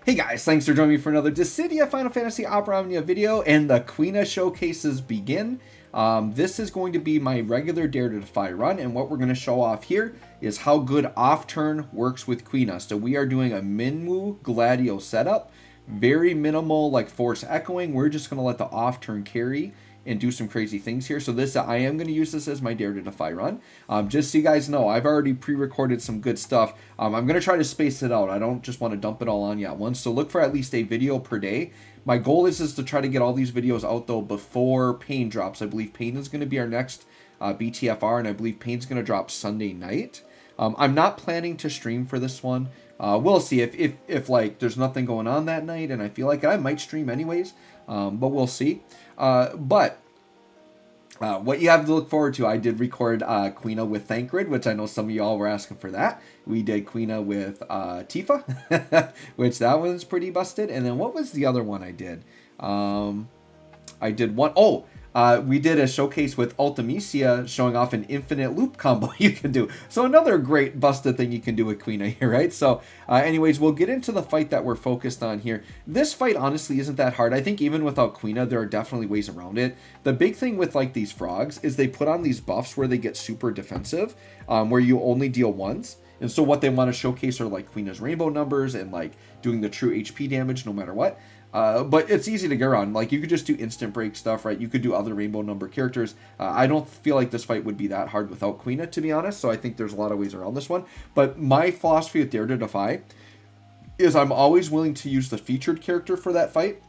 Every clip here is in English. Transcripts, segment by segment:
Hey guys, thanks for joining me for another Dissidia Final Fantasy Opera Omnia video, and the Quina showcases begin. This is going to be my regular Dare to Defy run, and what we're going to show off here is how good off-turn works with Quina. So we are doing a Minmu Gladio setup, very minimal like force echoing. We're just going to let the off-turn carry and do some crazy things here. So I am going to use this as my Dare to Defy run. Just so you guys know, I've already pre-recorded some good stuff. I'm going to try to space it out. I don't just want to dump it all on you at once. So look for at least a video per day. My goal is to try to get all these videos out though before Pain drops. I believe Pain is going to be our next BTFR, and I believe Pain's going to drop Sunday night. I'm not planning to stream for this one. We'll see if like there's nothing going on that night and I feel like I might stream anyways, but we'll see. What you have to look forward to, I did record Quina with Thancred, which I know some of y'all were asking for that. We did Quina with Tifa, which that one's pretty busted. And then what was the other one I did? We did a showcase with Ultimisia showing off an infinite loop combo you can do. So another great busted thing you can do with Quina here, right? So anyways, we'll get into the fight that we're focused on here. This fight honestly isn't that hard. I think even without Quina, there are definitely ways around it. The big thing with like these frogs is they put on these buffs where they get super defensive, where you only deal once. And so what they want to showcase are like Quina's rainbow numbers and like doing the true HP damage no matter what. But it's easy to get around. Like, you could just do instant break stuff, right? You could do other rainbow number characters. I don't feel like this fight would be that hard without Quina, to be honest. So I think there's a lot of ways around this one. But my philosophy with Dare to Defy is I'm always willing to use the featured character for that fight,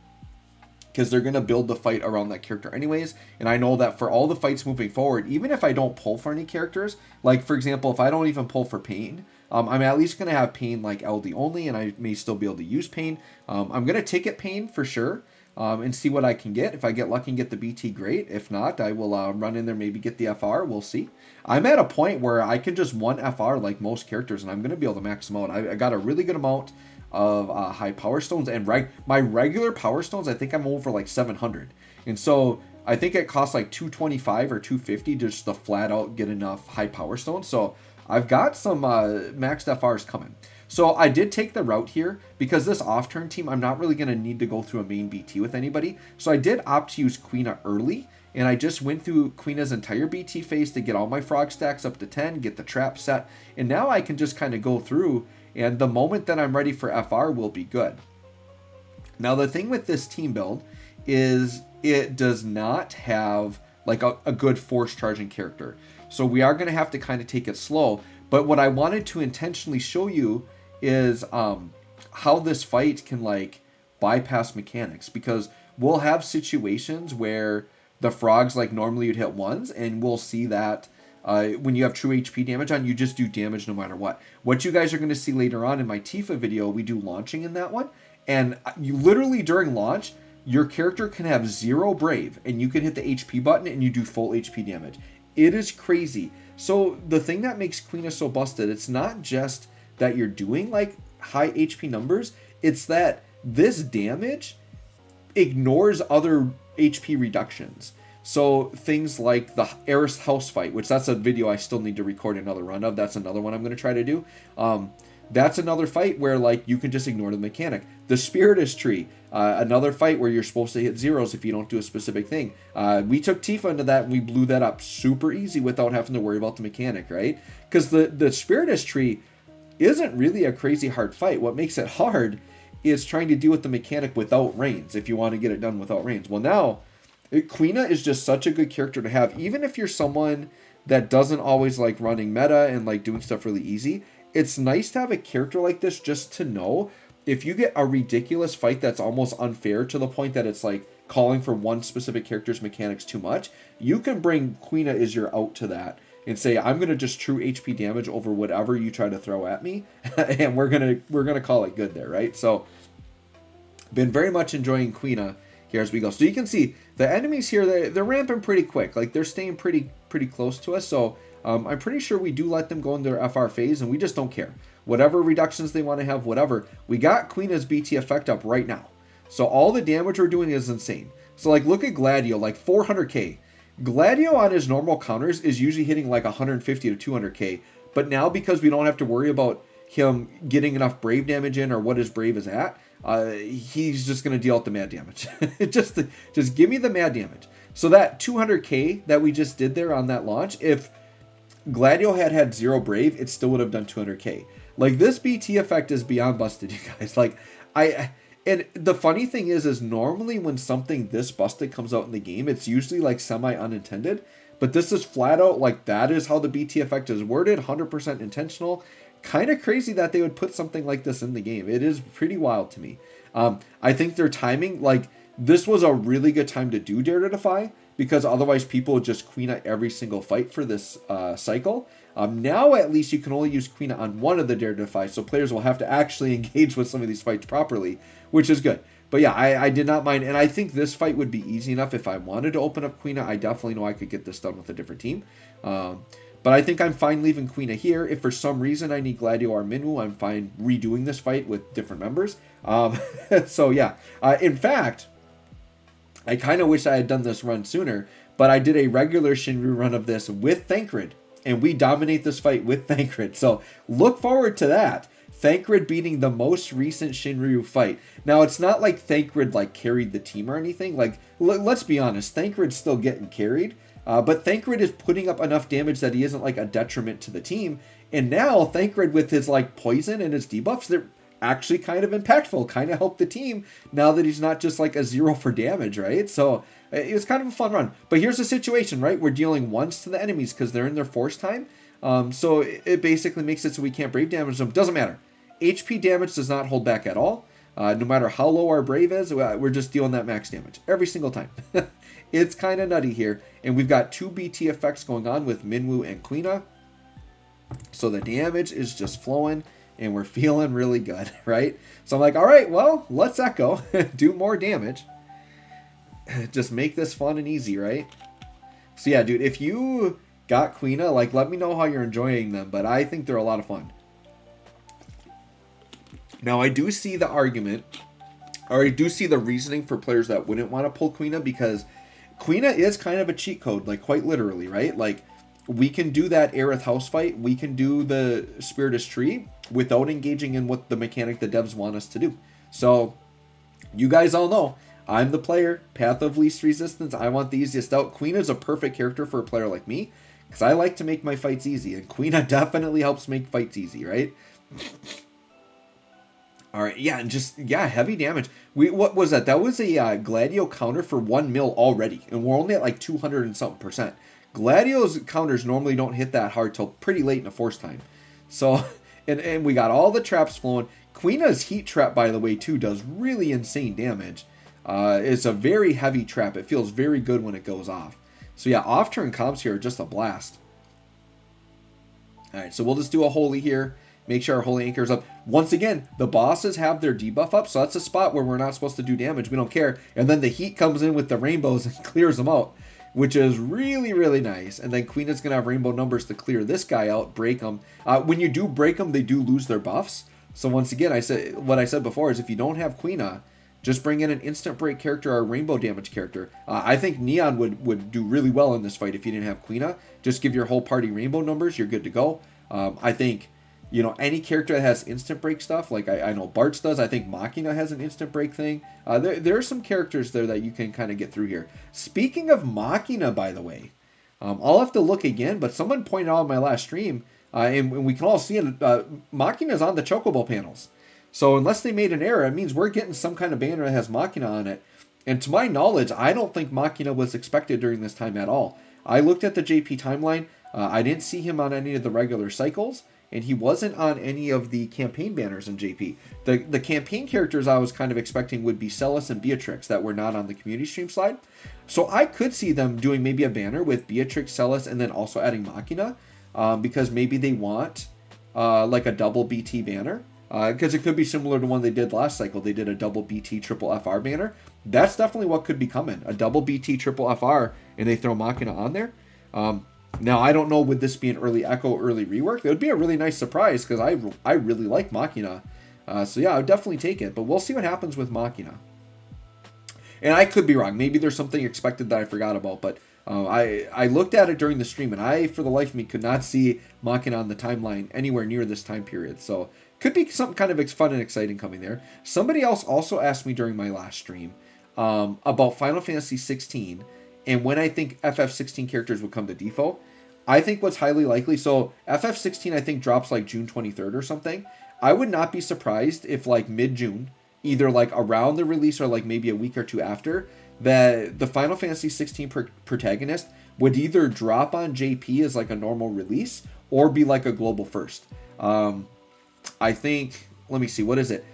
because they're going to build the fight around that character anyways. And I know that for all the fights moving forward, even if I don't pull for any characters, like for example, if I don't even pull for Pain, I'm at least going to have Pain like LD only, and I may still be able to use Pain. I'm going to ticket Pain for sure, and see what I can get. If I get lucky and get the BT, great. If not, I will run in there, maybe get the FR. We'll see. I'm at a point where I can just one FR like most characters, and I'm going to be able to max them out. I got a really good amount of high power stones, and my regular power stones, I think I'm over like 700. And so I think it costs like 225 or 250 just to flat out get enough high power stones. So I've got some maxed FRs coming. So I did take the route here because this off-turn team, I'm not really going to need to go through a main BT with anybody. So I did opt to use Quina early, and I just went through Quina's entire BT phase to get all my frog stacks up to 10, get the trap set, and now I can just kind of go through, and the moment that I'm ready for FR will be good. Now the thing with this team build is it does not have like a good force charging character. So we are going to have to kind of take it slow. But what I wanted to intentionally show you is how this fight can like bypass mechanics, because we'll have situations where the frogs like normally you'd hit ones, and we'll see that when you have true HP damage on, you just do damage no matter what. What you guys are going to see later on in my Tifa video, we do launching in that one. And you literally during launch, your character can have 0 brave, and you can hit the HP button and you do full HP damage. It is crazy. So the thing that makes Quina so busted, it's not just that you're doing like high HP numbers, it's that this damage ignores other HP reductions. So things like the Eris House fight, which that's a video I still need to record another run of. That's another one I'm going to try to do. That's another fight where like you can just ignore the mechanic. The Spiritist Tree, another fight where you're supposed to hit zeros if you don't do a specific thing. We took Tifa into that and we blew that up super easy without having to worry about the mechanic, right? Because the Spiritist Tree isn't really a crazy hard fight. What makes it hard is trying to deal with the mechanic without reins, if you want to get it done without reins. Well, now Quina is just such a good character to have, even if you're someone that doesn't always like running meta and like doing stuff really easy. It's nice to have a character like this just to know if you get a ridiculous fight that's almost unfair to the point that it's like calling for one specific character's mechanics too much, you can bring Quina as your out to that and say, I'm going to just true HP damage over whatever you try to throw at me, and we're going to call it good there, right? So been very much enjoying Quina here as we go. So you can see the enemies here, they're ramping pretty quick. Like they're staying pretty close to us. So I'm pretty sure we do let them go in their FR phase, and we just don't care. Whatever reductions they want to have, whatever. We got Quina's BT effect up right now. So all the damage we're doing is insane. So like look at Gladio, like 400k. Gladio on his normal counters is usually hitting like 150 to 200k. But now because we don't have to worry about him getting enough Brave damage in or what his Brave is at, he's just going to deal out the mad damage. just give me the mad damage. So that 200k that we just did there on that launch, if Gladio had 0 Brave, it still would have done 200k. Like, this BT effect is beyond busted, you guys. Like, and the funny thing is normally when something this busted comes out in the game, it's usually like semi-unintended. But this is flat out, like, that is how the BT effect is worded, 100% intentional. Kind of crazy that they would put something like this in the game. It is pretty wild to me. I think their timing, like, this was a really good time to do Dare to Defy, because otherwise people would just Quina every single fight for this cycle. Now at least you can only use Quina on one of the Dare to Defy, so players will have to actually engage with some of these fights properly, which is good. But yeah, I did not mind, and I think this fight would be easy enough if I wanted to open up Quina. I definitely know I could get this done with a different team. But I think I'm fine leaving Quina here. If for some reason I need Gladio or Minwoo, I'm fine redoing this fight with different members. So yeah, in fact, I kind of wish I had done this run sooner, but I did a regular Shinryu run of this with Thancred, and we dominate this fight with Thancred. So look forward to that. Thancred beating the most recent Shinryu fight. Now, it's not like Thancred like carried the team or anything. Like, let's be honest, Thancred's still getting carried, but Thancred is putting up enough damage that he isn't like a detriment to the team. And now Thancred with his like poison and his debuffs, they're actually kind of impactful, kind of help the team now that he's not just like a 0 for damage, right? So it was kind of a fun run. But here's the situation, right? We're dealing once to the enemies because they're in their force time. So it basically makes it so we can't brave damage them. Doesn't matter. HP damage does not hold back at all. No matter how low our brave is, we're just dealing that max damage every single time. It's kind of nutty here. And we've got 2 BT effects going on with Minwoo and Quina. So the damage is just flowing and we're feeling really good, right? So I'm like, all right, well, let's echo. Do more damage. Just make this fun and easy, right? So yeah, dude, if you got Quina, like, let me know how you're enjoying them. But I think they're a lot of fun. Now, I do see the argument, or I do see the reasoning for players that wouldn't want to pull Quina, because Quina is kind of a cheat code, like, quite literally, right? Like, we can do that Aerith house fight, we can do the Spiritus Tree without engaging in what the mechanic the devs want us to do. So, you guys all know, I'm the player, path of least resistance, I want the easiest out. Quina is a perfect character for a player like me, because I like to make my fights easy, and Quina definitely helps make fights easy, right? All right, yeah, and just, yeah, heavy damage. What was that? That was a Gladio counter for 1 mil already, and we're only at like 200 and something percent. Gladio's counters normally don't hit that hard till pretty late in the force time. So, and we got all the traps flowing. Quina's heat trap, by the way, too, does really insane damage. It's a very heavy trap. It feels very good when it goes off. So yeah, off-turn comps here are just a blast. All right, so we'll just do a holy here. Make sure our holy anchor is up. Once again, the bosses have their debuff up, so that's a spot where we're not supposed to do damage. We don't care. And then the heat comes in with the rainbows and clears them out, which is really, really nice. And then Quina's going to have rainbow numbers to clear this guy out, break them. When you do break them, they do lose their buffs. So once again, what I said before is if you don't have Quina, just bring in an instant break character or a rainbow damage character. I think Neon would do really well in this fight if you didn't have Quina. Just give your whole party rainbow numbers, you're good to go. I think, you know, any character that has instant break stuff, like I know Bart's does. I think Machina has an instant break thing. There are some characters there that you can kind of get through here. Speaking of Machina, by the way, I'll have to look again, but someone pointed out in my last stream, and we can all see it, Machina's on the Chocobo panels. So unless they made an error, it means we're getting some kind of banner that has Machina on it. And to my knowledge, I don't think Machina was expected during this time at all. I looked at the JP timeline. I didn't see him on any of the regular cycles. And he wasn't on any of the campaign banners in JP. The campaign characters I was kind of expecting would be Celis and Beatrix that were not on the community stream slide. So I could see them doing maybe a banner with Beatrix, Celis, and then also adding Machina. Because maybe they want like a double BT banner. Because it could be similar to one they did last cycle. They did a double BT triple FR banner. That's definitely what could be coming. A double BT triple FR and they throw Machina on there. Now, I don't know, would this be an early Echo, early rework? It would be a really nice surprise because I really like Machina. So yeah, I would definitely take it. But we'll see what happens with Machina. And I could be wrong. Maybe there's something expected that I forgot about. But I looked at it during the stream and I, for the life of me, could not see Machina on the timeline anywhere near this time period. So could be something kind of fun and exciting coming there. Somebody else also asked me during my last stream about Final Fantasy 16 and when I think FF16 characters would come to default. I think what's highly likely, so FF16 I think drops like June 23rd or something. I would not be surprised if like mid-June, either like around the release or like maybe a week or two after, that the Final Fantasy 16 protagonist would either drop on JP as like a normal release or be like a global first. I think, let me see, what is it?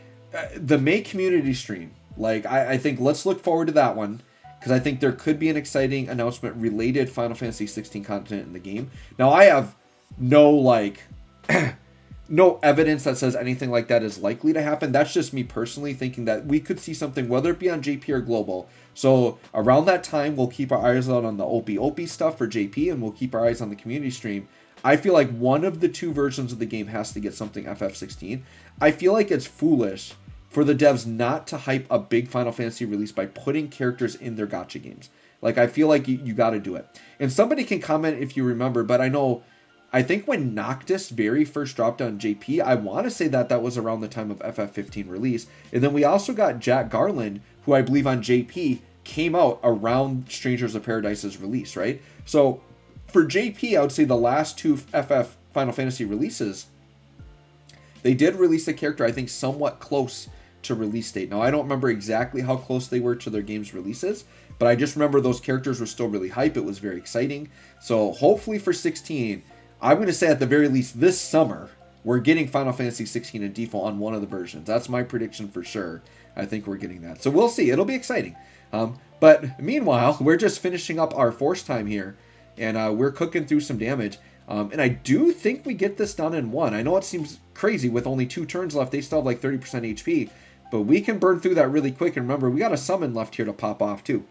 The May community stream. Like, I think let's look forward to that one, because I think there could be an exciting announcement related Final Fantasy 16 content in the game. Now, I have no, like, no evidence that says anything like that is likely to happen. That's just me personally thinking that we could see something, whether it be on JP or global. So around that time, we'll keep our eyes out on the OP stuff for JP, and we'll keep our eyes on the community stream. I feel like one of the two versions of the game has to get something FF16. I feel like it's foolish for the devs not to hype a big Final Fantasy release by putting characters in their gacha games. Like, I feel like you got to do it. And somebody can comment if you remember, but I think when Noctis very first dropped on JP, I want to say that was around the time of FF15 release. And then we also got Jack Garland, who I believe on JP came out around Strangers of Paradise's release, right? So for JP, I would say the last two FF Final Fantasy releases, they did release the character, I think, somewhat close to release date. Now, I don't remember exactly how close they were to their game's releases, but I just remember those characters were still really hype. It was very exciting. So hopefully for 16, I'm going to say at the very least this summer, we're getting Final Fantasy 16 in default on one of the versions. That's my prediction for sure. I think we're getting that. So we'll see. It'll be exciting. But meanwhile, we're just finishing up our force time here, and we're cooking through some damage. And I do think we get this done in one. I know it seems crazy with only 2 turns left. They still have like 30% HP, but we can burn through that really quick. And remember, we got a summon left here to pop off too.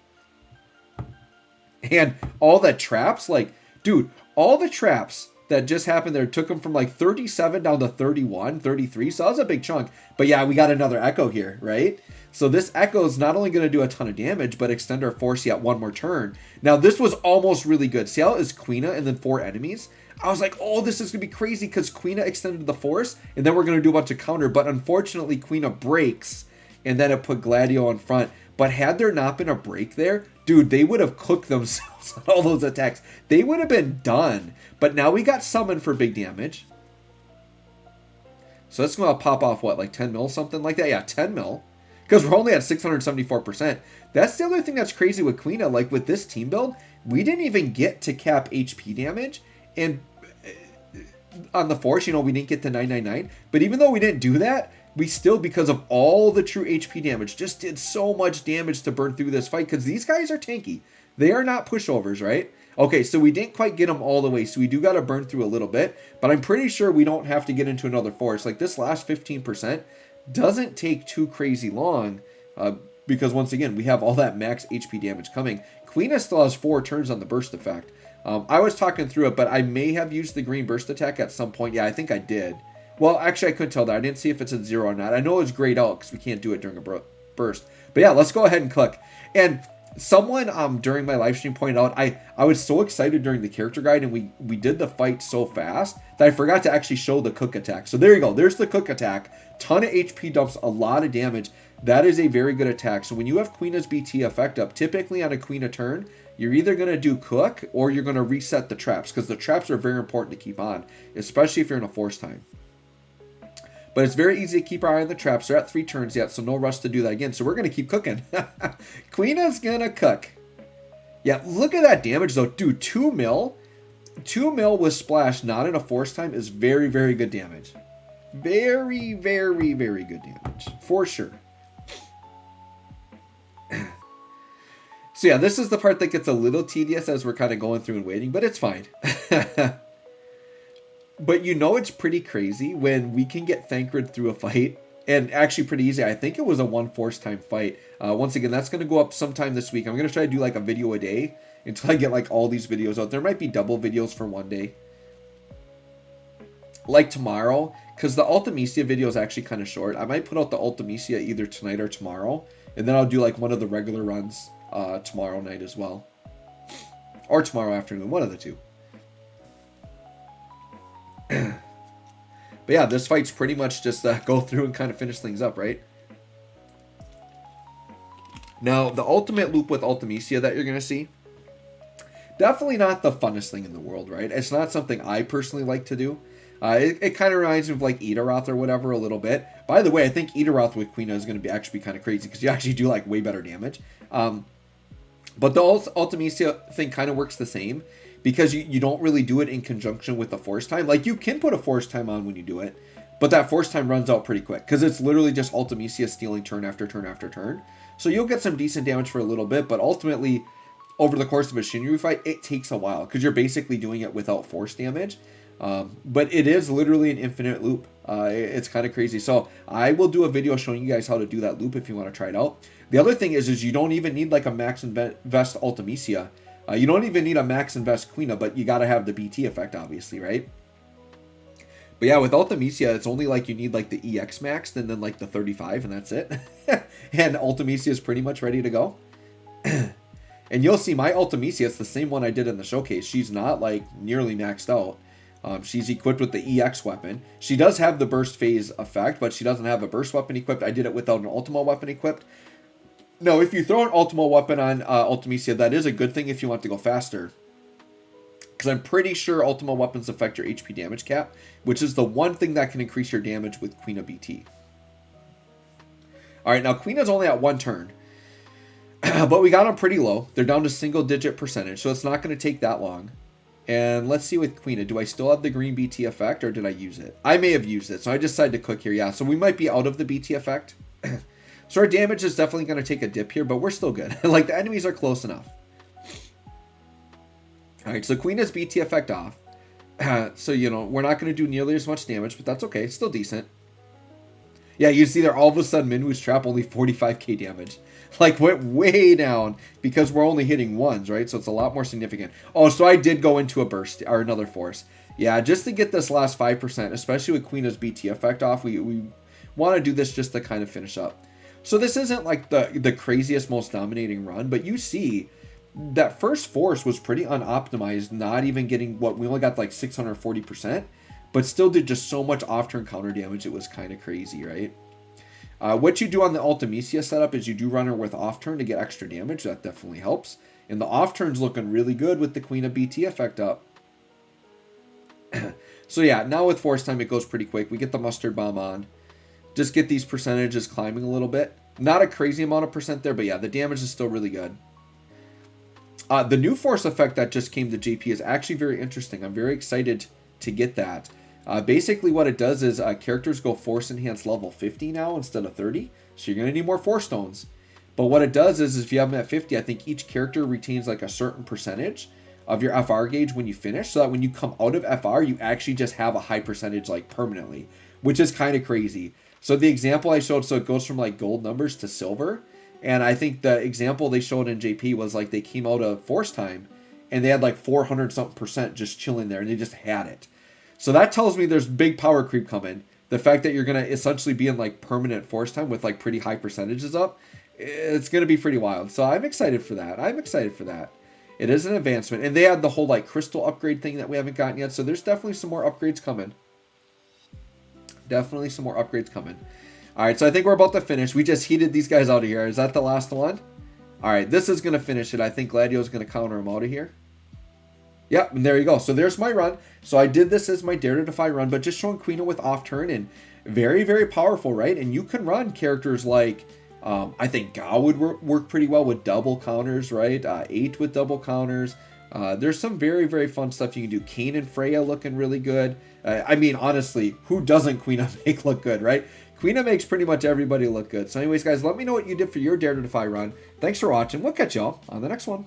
And all the traps, like, dude, all the traps that just happened there took them from like 37 down to 31, 33. So that was a big chunk. But yeah, we got another Echo here, right? So this Echo is not only going to do a ton of damage, but extend our force yet one more turn. Now, this was almost really good. See how it is Quina and then 4 enemies? I was like, oh, this is going to be crazy because Quina extended the force, and then we're going to do a bunch of counter. But unfortunately, Quina breaks, and then it put Gladio in front. But had there not been a break there, dude, they would have cooked themselves on all those attacks. They would have been done. But now we got summoned for big damage. So that's going to pop off, what, like 10 mil, something like that? Yeah, 10 mil. Because we're only at 674%. That's the other thing that's crazy with Quina. Like, with this team build, we didn't even get to cap HP damage. And on the force, we didn't get to 999. But even though we didn't do that, we still, because of all the true HP damage, just did so much damage to burn through this fight. Because these guys are tanky. They are not pushovers, right? Okay, so we didn't quite get them all the way. So we do got to burn through a little bit. But I'm pretty sure we don't have to get into another force. Like, this last 15% doesn't take too crazy long. Because once again, we have all that max HP damage coming. Quina still has 4 turns on the burst effect. I was talking through it, but I may have used the green burst attack at some point. Yeah, I think I did. Well, actually, I couldn't tell that. I didn't see if it's at 0 or not. I know it's grayed out because we can't do it during a burst. But yeah, let's go ahead and cook. And someone during my live stream pointed out, I was so excited during the character guide, and we did the fight so fast that I forgot to actually show the cook attack. So there you go. There's the cook attack. Ton of HP dumps, a lot of damage. That is a very good attack. So when you have Quina's BT effect up, typically on a Quina turn, you're either going to do cook or you're going to reset the traps, because the traps are very important to keep on, especially if you're in a force time. But it's very easy to keep our eye on the traps. They're at 3 turns yet, so no rush to do that again. So we're going to keep cooking. Quina's going to cook. Yeah, look at that damage, though. Dude, 2 mil. 2 mil with splash, not in a force time, is very, very good damage. Very, very, very good damage. For sure. So yeah, this is the part that gets a little tedious as we're kind of going through and waiting, but it's fine. But it's pretty crazy when we can get Thancred through a fight, and actually pretty easy. I think it was a 1 force time fight. Once again, that's going to go up sometime this week. I'm going to try to do like a video a day until I get like all these videos out. There might be double videos for one day. Like tomorrow, because the Ultimisia video is actually kind of short. I might put out the Ultimisia either tonight or tomorrow, and then I'll do like one of the regular runs tomorrow night as well. Or tomorrow afternoon, one of the two. But yeah, this fight's pretty much just go through and kind of finish things up, right? Now, the ultimate loop with Ultimecia that you're going to see, definitely not the funnest thing in the world, right? It's not something I personally like to do. It kind of reminds me of like Edaroth or whatever a little bit. By the way, I think Edaroth with Quina is going to be actually kind of crazy because you actually do like way better damage. But the Ultimecia thing kind of works the same because you don't really do it in conjunction with the force time. Like you can put a force time on when you do it, but that force time runs out pretty quick because it's literally just Ultimecia stealing turn after turn after turn. So you'll get some decent damage for a little bit, but ultimately over the course of a Shinryu fight, it takes a while because you're basically doing it without force damage. But it is literally an infinite loop. It's kind of crazy. So I will do a video showing you guys how to do that loop if you want to try it out. The other thing is you don't even need like a max invest Ultimecia. You don't even need a max invest Quina, but you got to have the BT effect, obviously, right? But yeah, with Ultimecia, it's only like you need like the EX maxed and then like the 35 and that's it. And Ultimecia is pretty much ready to go. And you'll see my Ultimecia, it's the same one I did in the showcase. She's not like nearly maxed out. She's equipped with the EX weapon. She does have the burst phase effect, but she doesn't have a burst weapon equipped. I did it without an Ultima weapon equipped. No, if you throw an Ultima weapon on Ultimecia, that is a good thing if you want to go faster. Because I'm pretty sure Ultima weapons affect your HP damage cap, which is the one thing that can increase your damage with Quina BT. Alright, now Quina's only at 1 turn. But we got them pretty low. They're down to single digit percentage, so it's not going to take that long. And let's see with Quina. Do I still have the green BT effect or did I use it? I may have used it, so I decided to click here. Yeah, so we might be out of the BT effect. So our damage is definitely going to take a dip here, but we're still good. Like the enemies are close enough. Alright, so Quina's BT effect off. So, you know, we're not going to do nearly as much damage, but that's okay. It's still decent. Yeah, you see there all of a sudden Minwu's trap only 45k damage. Like went way down because we're only hitting ones, right? So it's a lot more significant. Oh, so I did go into a burst or another force. Yeah, just to get this last 5%, especially with Quina's BT effect off, we want to do this just to kind of finish up. So this isn't like the craziest, most dominating run, but you see that first force was pretty unoptimized, not even getting what we only got like 640%, but still did just so much off-turn counter damage. It was kind of crazy, right? What you do on the Ultimecia setup is you do run her with off-turn to get extra damage. That definitely helps. And the off-turn's looking really good with the Quina BT effect up. So yeah, now with force time, it goes pretty quick. We get the mustard bomb on. Just get these percentages climbing a little bit. Not a crazy amount of percent there, but yeah, the damage is still really good. The new force effect that just came to JP is actually very interesting. I'm very excited to get that. Basically what it does is characters go force enhanced level 50 now instead of 30. So you're going to need more force stones. But what it does is if you have them at 50, I think each character retains like a certain percentage of your FR gauge when you finish. So that when you come out of FR, you actually just have a high percentage like permanently, which is kind of crazy. So the example I showed, so it goes from like gold numbers to silver. And I think the example they showed in JP was like they came out of force time and they had like 400 something percent just chilling there and they just had it. So that tells me there's big power creep coming. The fact that you're going to essentially be in like permanent force time with like pretty high percentages up, it's going to be pretty wild. So I'm excited for that. It is an advancement. And they had the whole like crystal upgrade thing that we haven't gotten yet. So there's definitely some more upgrades coming. All right, so I think we're about to finish. We just heated these guys out of here. Is that the last one? All right, this is going to finish it. I think Gladio is going to counter him out of here. Yep, and there you go. So there's my run. So I did this as my Dare to Defy run, but just showing Quina with off turn and very, very powerful, right? And you can run characters like, I think Gao would work pretty well with double counters, right? 8 with double counters. There's some very, very fun stuff you can do. Kane and Freya looking really good. I mean, honestly, who doesn't Quina make look good, right? Quina makes pretty much everybody look good. So anyways, guys, let me know what you did for your Dare to Defy run. Thanks for watching. We'll catch y'all on the next one.